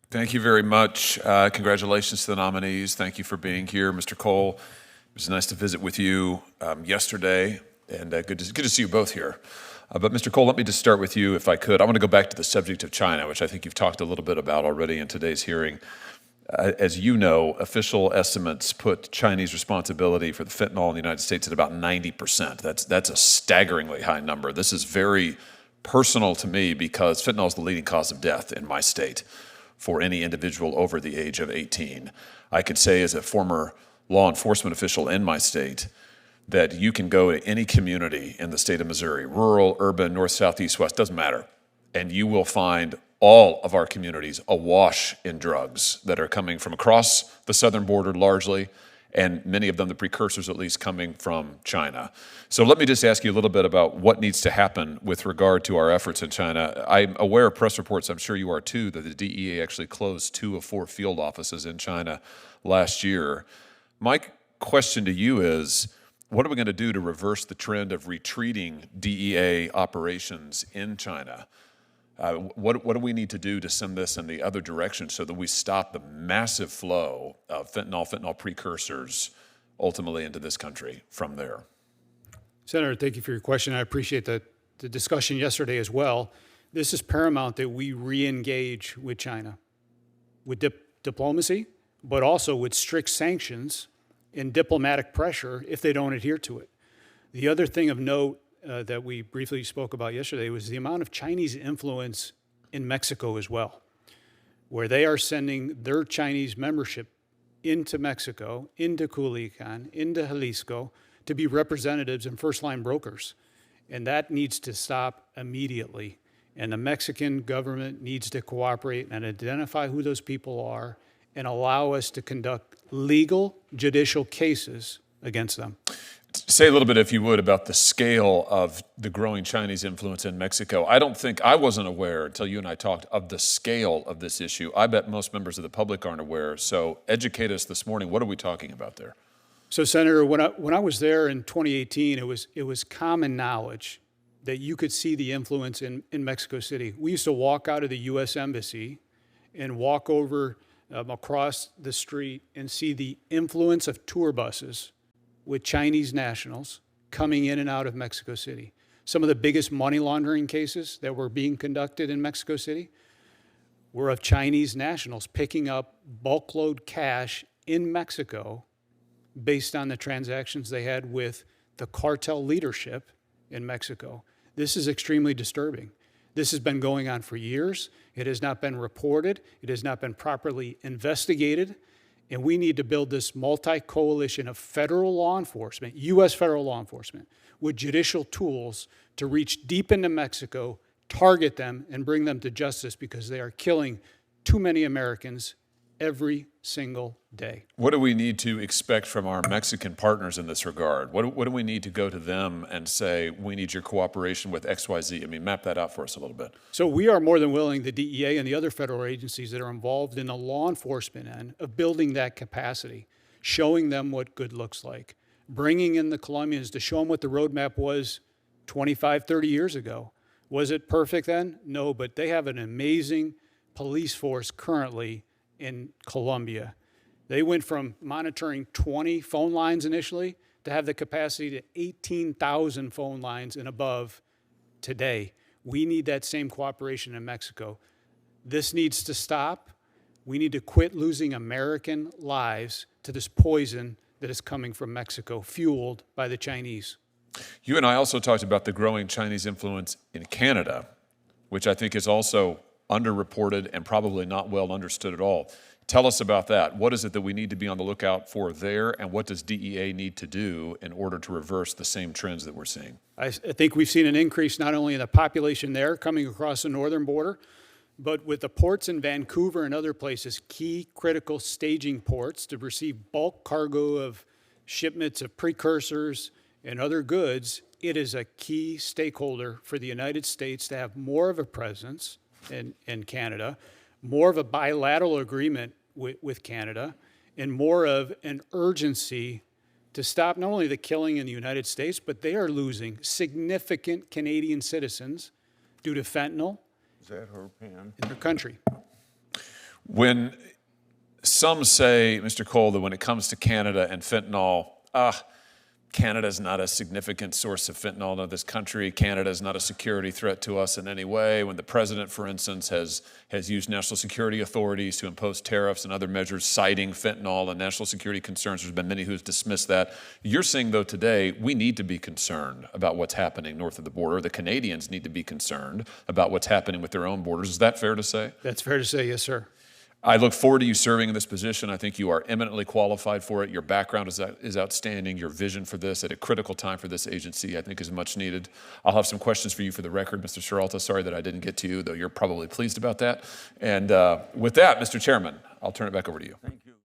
Thank you very much. Congratulations to the nominees. Thank you for being here, Mr. Cole. It was nice to visit with you yesterday, and good to see you both here. But Mr. Cole, let me just start with you, if I could. I want to go back to the subject of China, which I think you've talked a little bit about already in today's hearing. As you know, official estimates put Chinese responsibility for the fentanyl in the United States at about 90%. That's a staggeringly high number. This is very personal to me because fentanyl is the leading cause of death in my state for any individual over the age of 18. I could say as a former law enforcement official in my state that you can go to any community in the state of Missouri, rural, urban, north, south, east, west, doesn't matter, and you will find all of our communities awash in drugs that are coming from across the southern border largely, and many of them the precursors at least coming from China. So let me just ask you a little bit about what needs to happen with regard to our efforts in China. I'm aware of press reports, I'm sure you are too, that the DEA actually closed 2 of 4 field offices in China last year. My question to you is, what are we going to do to reverse the trend of retreating DEA operations in China? What do we need to do to send this in the other direction so that we stop the massive flow of fentanyl precursors ultimately into this country from there? Senator, thank you for your question. I appreciate the discussion yesterday as well. This is paramount that we re-engage with China with diplomacy, but also with strict sanctions and diplomatic pressure if they don't adhere to it. The other thing of note that we briefly spoke about yesterday was the amount of Chinese influence in Mexico as well, where they are sending their Chinese membership into Mexico, into Culiacan, into Jalisco, to be representatives and first-line brokers. And that needs to stop immediately. And the Mexican government needs to cooperate and identify who those people are and allow us to conduct legal judicial cases against them. Say a little bit, if you would, about the scale of the growing Chinese influence in Mexico. I wasn't aware until you and I talked of the scale of this issue. I bet most members of the public aren't aware. So educate us this morning. What are we talking about there? So, Senator, when I was there in 2018, it was common knowledge that you could see the influence in Mexico City. We used to walk out of the U.S. Embassy and walk over across the street and see the influence of tour buses with Chinese nationals coming in and out of Mexico City. Some of the biggest money laundering cases that were being conducted in Mexico City were of Chinese nationals picking up bulk load cash in Mexico based on the transactions they had with the cartel leadership in Mexico. This is extremely disturbing. This has been going on for years. It has not been reported. It has not been properly investigated. And we need to build this multi-coalition of federal law enforcement, U.S. federal law enforcement, with judicial tools to reach deep into Mexico, target them, and bring them to justice because they are killing too many Americans every single day. What do we need to expect from our Mexican partners in this regard? What do we need to go to them and say, we need your cooperation with XYZ? I mean, map that out for us a little bit. So we are more than willing, the DEA and the other federal agencies that are involved in the law enforcement end, of building that capacity, showing them what good looks like, bringing in the Colombians to show them what the roadmap was 25, 30 years ago. Was it perfect then? No, but they have an amazing police force currently in Colombia. They went from monitoring 20 phone lines initially to have the capacity to 18,000 phone lines and above today. We need that same cooperation in Mexico. This needs to stop. We need to quit losing American lives to this poison that is coming from Mexico, fueled by the Chinese. You and I also talked about the growing Chinese influence in Canada, which I think is also underreported and probably not well understood at all. Tell us about that. What is it that we need to be on the lookout for there, and what does DEA need to do in order to reverse the same trends that we're seeing? I think we've seen an increase not only in the population there coming across the northern border, but with the ports in Vancouver and other places, key critical staging ports to receive bulk cargo of shipments of precursors and other goods. It is a key stakeholder for the United States to have more of a presence in Canada, more of a bilateral agreement with Canada, and more of an urgency to stop not only the killing in the United States, but they are losing significant Canadian citizens due to fentanyl Is that her pen? in their country. When some say, Mr. Cole, that when it comes to Canada and fentanyl, Canada is not a significant source of fentanyl in this country. Canada is not a security threat to us in any way. When the president, for instance, has used national security authorities to impose tariffs and other measures citing fentanyl and national security concerns, there's been many who've dismissed that. You're saying, though, today, we need to be concerned about what's happening north of the border. The Canadians need to be concerned about what's happening with their own borders. Is that fair to say? That's fair to say, yes, sir. I look forward to you serving in this position. I think you are eminently qualified for it. Your background is outstanding. Your vision for this at a critical time for this agency, I think, is much needed. I'll have some questions for you for the record, Mr. Seralta. Sorry that I didn't get to you, though you're probably pleased about that. And with that, Mr. Chairman, I'll turn it back over to you. Thank you.